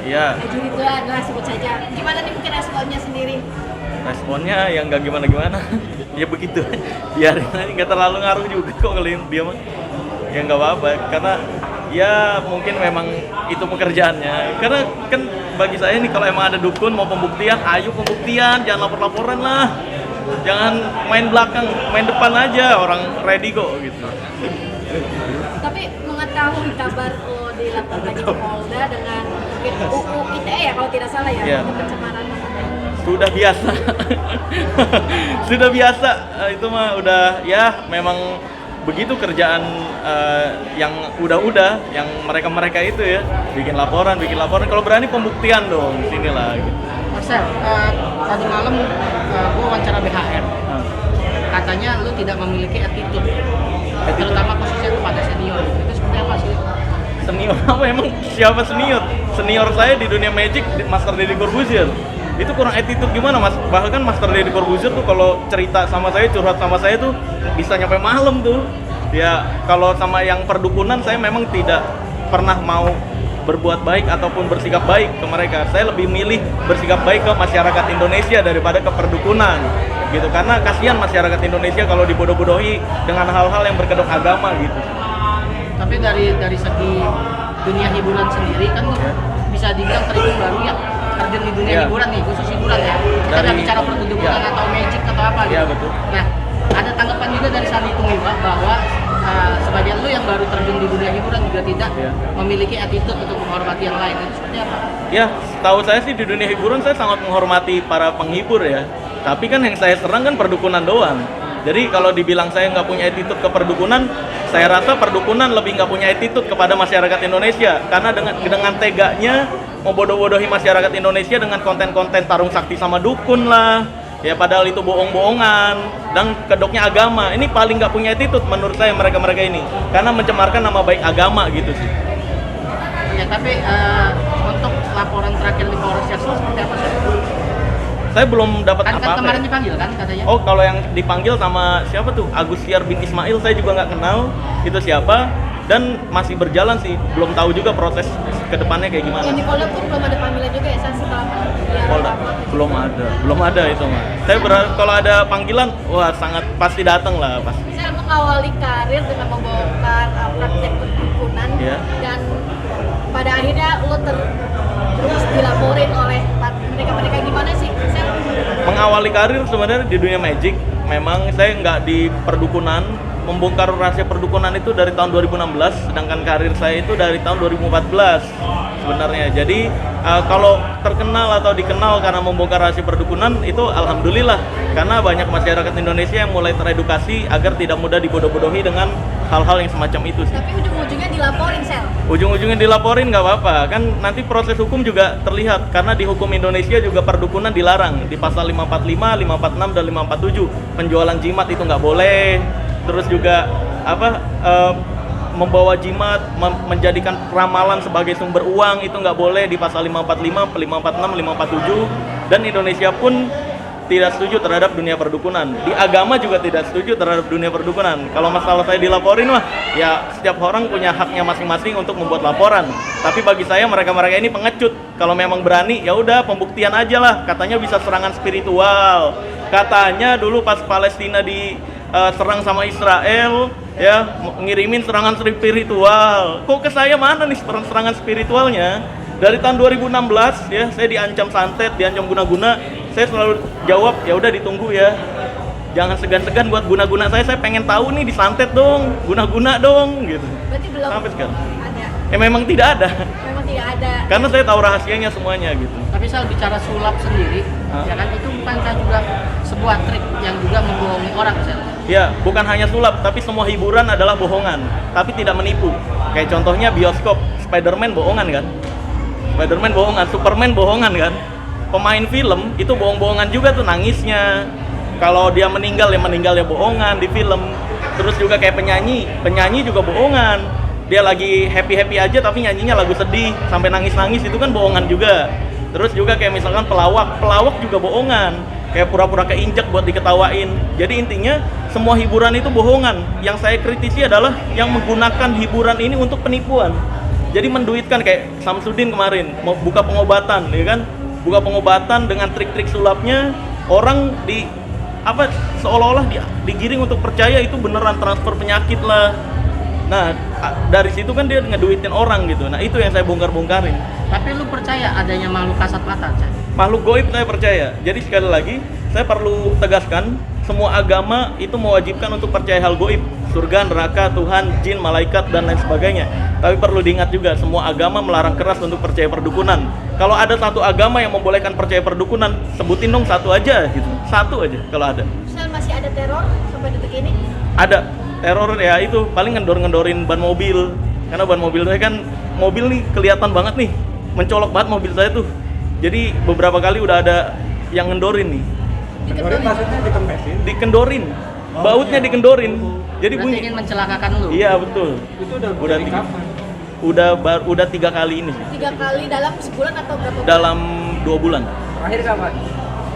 Iya. Juli itu adalah sebut saja. Gimana nih mungkin responnya sendiri? Responnya yang nggak gimana-gimana. Ya begitu. Biarin aja, nggak terlalu ngaruh juga kok kalau dia mah. Ya nggak apa-apa, karena ya mungkin memang itu pekerjaannya. Karena kan bagi saya nih kalau emang ada dukun mau pembuktian, ayo pembuktian, jangan lapor-laporan lah. Jangan main belakang, main depan aja, orang ready kok gitu. Tapi mengetahui kabar lo dilaporkan di Polda dengan mungkin UU ITE ya kalau tidak salah ya, Iya. untuk pencemaran nama baik. Sudah biasa. Sudah biasa. Itu mah udah ya memang begitu kerjaan yang udah yang mereka itu ya, bikin laporan. Kalau berani pembuktian dong, sinilah gitu. Marcel, tadi malam gue wawancara BHR. Katanya lu tidak memiliki attitude, terutama khususnya kepada senior. Itu seperti apa sih? Senior apa emang? Siapa senior? Senior saya di dunia magic, Master Deddy Corbuzier. Itu kurang attitude gimana mas? Bahkan Master Deddy Corbuzier tuh kalau cerita sama saya, curhat sama saya tuh bisa nyampe malam tuh. Ya kalau sama yang perdukunan saya memang tidak pernah mau berbuat baik ataupun bersikap baik ke mereka. Saya lebih milih bersikap baik ke masyarakat Indonesia daripada ke perdukunan gitu, karena kasihan masyarakat Indonesia kalau dibodoh-bodohi dengan hal-hal yang berkedok agama gitu. Tapi dari segi dunia hiburan sendiri kan lu bisa dibilang terhitung baru ya, terjun di dunia hiburan nih, khusus hiburan ya. Kita nggak bicara pertunjukan atau magic atau apa gitu. Iya betul. Nah, ada tanggapan juga dari Sandi Tumiwa bahwa sebagian lu yang baru terjun di dunia hiburan juga tidak memiliki attitude untuk menghormati yang lain. Itu seperti apa? Ya, tahu saya sih di dunia hiburan saya sangat menghormati para penghibur ya. Tapi kan yang saya serang kan perdukunan doang. Jadi kalau dibilang saya nggak punya attitude ke perdukunan, saya rasa perdukunan lebih nggak punya attitude kepada masyarakat Indonesia. Karena dengan teganya membodoh-bodohi masyarakat Indonesia dengan konten-konten tarung sakti sama dukun lah. Ya padahal itu bohong-bohongan dan kedoknya agama. Ini paling nggak punya attitude menurut saya mereka-mereka ini. Karena mencemarkan nama baik agama gitu sih. Ya tapi untuk laporan terakhir di Polres Jaksel seperti apa sih? Saya belum dapat Kan apa-apa. kemarin dipanggil kan katanya? Oh, kalau yang dipanggil sama siapa tuh? Agustiar bin Ismail, saya juga nggak kenal itu siapa, dan masih berjalan sih. Belum tahu juga proses kedepannya kayak gimana. Yang di Polda pun belum ada panggilan juga ya saksi Polda belum ada itu mah. Saya berharap kalau ada panggilan, wah sangat pasti datang lah pasti. Saya mengawali karir dengan membongkar praktek perdukunan dan pada akhirnya lo terus dilaporin oleh mereka gimana sih? Saya Mengawali karir sebenarnya di dunia magic, memang saya nggak di perdukunan. Membongkar rahasia perdukunan itu dari tahun 2016, sedangkan karir saya itu dari tahun 2014 sebenarnya. Jadi kalau terkenal atau dikenal karena membongkar rahasia perdukunan itu alhamdulillah, karena banyak masyarakat Indonesia yang mulai teredukasi agar tidak mudah dibodoh-bodohi dengan hal-hal yang semacam itu sih. tapi ujung-ujungnya dilaporin Sel. Ujung-ujungnya dilaporin nggak apa-apa, kan nanti proses hukum juga terlihat, karena di hukum Indonesia juga perdukunan dilarang di pasal 545, 546 dan 547. Penjualan jimat itu nggak boleh. Terus juga membawa jimat, menjadikan ramalan sebagai sumber uang itu nggak boleh di pasal 545, 546, 547. Dan Indonesia pun tidak setuju terhadap dunia perdukunan. Di agama juga tidak setuju terhadap dunia perdukunan. Kalau masalah saya dilaporin mah, ya setiap orang punya haknya masing-masing untuk membuat laporan. Tapi bagi saya mereka-mereka ini pengecut. Kalau memang berani, ya udah pembuktian aja lah. Katanya bisa serangan spiritual. Katanya dulu pas Palestina serang sama Israel, ya ngirimin serangan spiritual. Kok ke saya mana nih serangan spiritualnya? Dari tahun 2016 ya, saya diancam santet, diancam guna-guna. Saya selalu jawab, ya udah ditunggu ya. Jangan segan-segan buat guna-guna saya pengen tahu nih, disantet dong, guna-guna dong gitu. Berarti belum Sampai sekarang. ada. Ya memang tidak ada. Memang tidak ada. Karena saya tahu rahasianya semuanya gitu. Tapi soal bicara sulap sendiri, ya kan itu bukankah juga sebuah trik yang juga membohongi orang, Sel? Ya, bukan hanya sulap, tapi semua hiburan adalah bohongan, tapi tidak menipu. Kayak contohnya bioskop, Spider-Man bohongan kan? Spider-Man bohongan, Superman bohongan kan? Pemain film itu bohong-bohongan juga tuh nangisnya. Kalau dia meninggal ya bohongan di film. Terus juga kayak penyanyi juga bohongan. Dia lagi happy-happy aja tapi nyanyinya lagu sedih sampai nangis-nangis, itu kan bohongan juga. Terus juga kayak misalkan pelawak juga bohongan. Kayak pura-pura keinjak buat diketawain. Jadi intinya semua hiburan itu bohongan. Yang saya kritisi adalah yang menggunakan hiburan ini untuk penipuan. jadi menduitkan kayak Samsudin kemarin mau buka pengobatan, ya kan? Buka pengobatan dengan trik-trik sulapnya, orang seolah-olah digiring untuk percaya itu beneran transfer penyakit lah. Nah, dari situ kan dia ngeduitin orang gitu. Nah, itu yang saya bongkar-bongkarin. Tapi lu percaya adanya makhluk kasat mata, Chan? Makhluk goib saya percaya. Jadi sekali lagi, saya perlu tegaskan, semua agama itu mewajibkan untuk percaya hal goib. Surga, neraka, Tuhan, jin, malaikat, dan lain sebagainya. Tapi perlu diingat juga, semua agama melarang keras untuk percaya perdukunan. Kalau ada satu agama yang membolehkan percaya perdukunan, sebutin dong satu aja gitu. Satu aja kalau ada. Misal masih ada teror sampai detik ini? Ada. Teror ya itu paling ngendorin ban mobil. Karena ban mobil saya kan, mobil nih kelihatan banget nih, mencolok banget mobil saya tuh. Jadi beberapa kali udah ada yang ngendorin nih. Dikendorin. Maksudnya ditempesin? Dikendorin. Bautnya dikendorin. Jadi Berarti bunyi. ingin mencelakakan lu? Iya betul. Itu udah Udah dari tiga. kapan? Udah 3 kali ini sih. 3 kali dalam sebulan atau berapa bulan? Dalam 2 bulan. Terakhir kapan?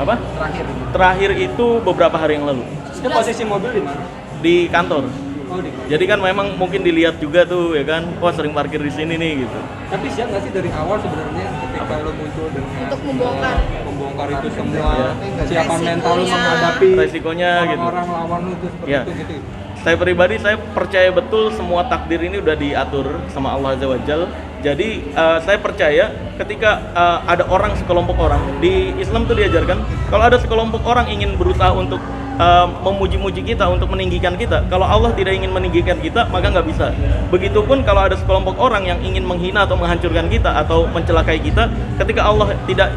Apa? Terakhir. Terakhir itu beberapa hari yang lalu Itu posisi mobil di mana? di kantor. Oh, di. Jadi kan memang mungkin dilihat juga tuh ya kan, wah sering parkir di sini nih gitu. Tapi siap nggak sih dari awal sebenarnya ketika lo muncul dengan Untuk membongkar. membongkar itu semua, Iya. siapan mental lo Resikonya. menghadapi Resikonya gitu. orang lawan lo itu seperti Iya. itu gitu. Saya pribadi saya percaya betul semua takdir ini udah diatur sama Allah Azza wa Jal. Jadi saya percaya ketika ada orang sekelompok orang di Islam tuh diajarkan kalau ada sekelompok orang ingin berusaha untuk memuji-muji kita, untuk meninggikan kita. Kalau Allah tidak ingin meninggikan kita, maka nggak bisa. Begitupun kalau ada sekelompok orang yang ingin menghina atau menghancurkan kita atau mencelakai kita, ketika Allah tidak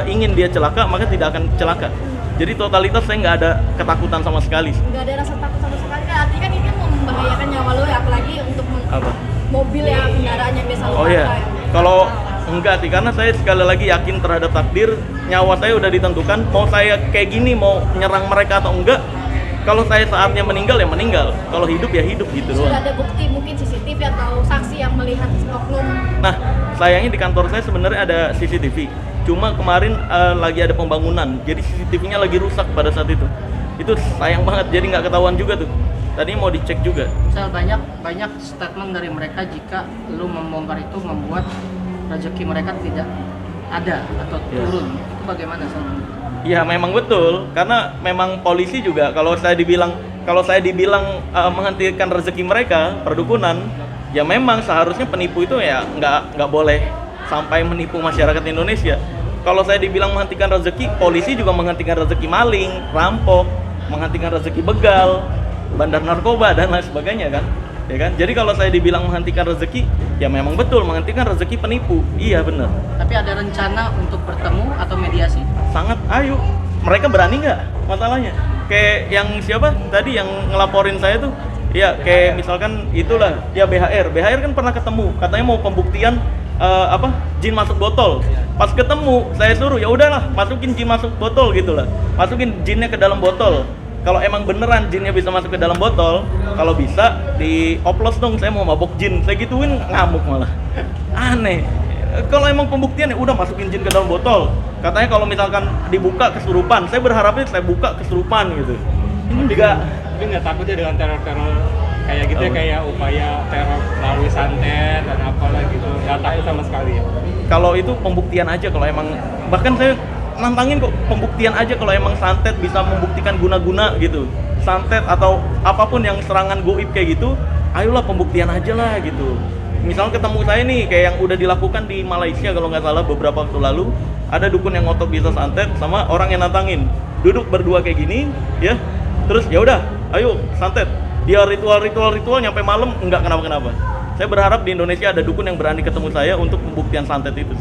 ingin dia celaka, maka tidak akan celaka. Jadi totalitas saya nggak ada ketakutan sama sekali. Nggak ada rasa takut sama sekali. Nah, artinya kan ini kan membahayakan nyawa lo ya, apalagi untuk Apa? mobil ya, kendaraan yang biasa lo Oh iya, pakai. kalau enggak sih, karena saya sekali lagi yakin terhadap takdir, nyawa saya udah ditentukan, mau saya kayak gini, mau nyerang mereka atau enggak, kalau saya saatnya meninggal ya meninggal, kalau hidup ya hidup gitu doang. Sudah ada bukti mungkin CCTV atau saksi yang melihat oknum. Nah, sayangnya di kantor saya sebenarnya ada CCTV, cuma kemarin lagi ada pembangunan, jadi CCTV-nya lagi rusak pada saat itu. Itu sayang banget, jadi nggak ketahuan juga tuh. Tadi mau dicek juga. Misal banyak statement dari mereka jika lu membongkar itu membuat rezeki mereka tidak ada atau Yes. turun. Itu bagaimana, Sal? Ya memang betul, karena memang polisi juga kalau saya dibilang menghentikan rezeki mereka perdukunan, ya memang seharusnya penipu itu ya nggak boleh sampai menipu masyarakat Indonesia. Kalau saya dibilang menghentikan rezeki, polisi juga menghentikan rezeki maling, rampok, menghentikan rezeki begal, bandar narkoba dan lain sebagainya kan. Ya kan? Jadi kalau saya dibilang menghentikan rezeki, ya memang betul menghentikan rezeki penipu. Iya benar. Tapi ada rencana untuk bertemu atau mediasi? Sangat, ayo. Mereka berani nggak masalahnya? Kayak yang siapa tadi yang ngelaporin saya tuh, ya kayak misalkan itulah, ya BHR kan pernah ketemu, katanya mau pembuktian jin masuk botol. Pas ketemu saya suruh ya udahlah masukin jin masuk botol gitulah, masukin jinnya ke dalam botol. Kalau emang beneran jinnya bisa masuk ke dalam botol, kalau bisa dioplos dong, saya mau mabok jin. Saya gituin ngamuk malah. Aneh. Kalau emang pembuktian ya udah masukin jin ke dalam botol. Katanya kalau misalkan dibuka kesurupan, saya berharapnya saya buka kesurupan gitu. Ini enggak. Tapi nggak takut ya dengan teror-teror kayak gitu ya, Apa? kayak upaya teror melalui santet dan apalah gitu, nggak takut sama sekali ya? Kalau itu pembuktian aja, kalau emang bahkan saya nantangin kok pembuktian aja kalau emang santet bisa membuktikan guna-guna gitu, santet atau apapun yang serangan goib kayak gitu, ayolah pembuktian aja lah gitu. Misal ketemu saya nih kayak yang udah dilakukan di Malaysia kalau nggak salah beberapa waktu lalu, ada dukun yang ngotot bisa santet sama orang yang nantangin, duduk berdua kayak gini ya, terus ya udah ayo santet, dia ritual nyampe malam nggak kenapa-kenapa. Saya berharap di Indonesia ada dukun yang berani ketemu saya untuk pembuktian santet itu.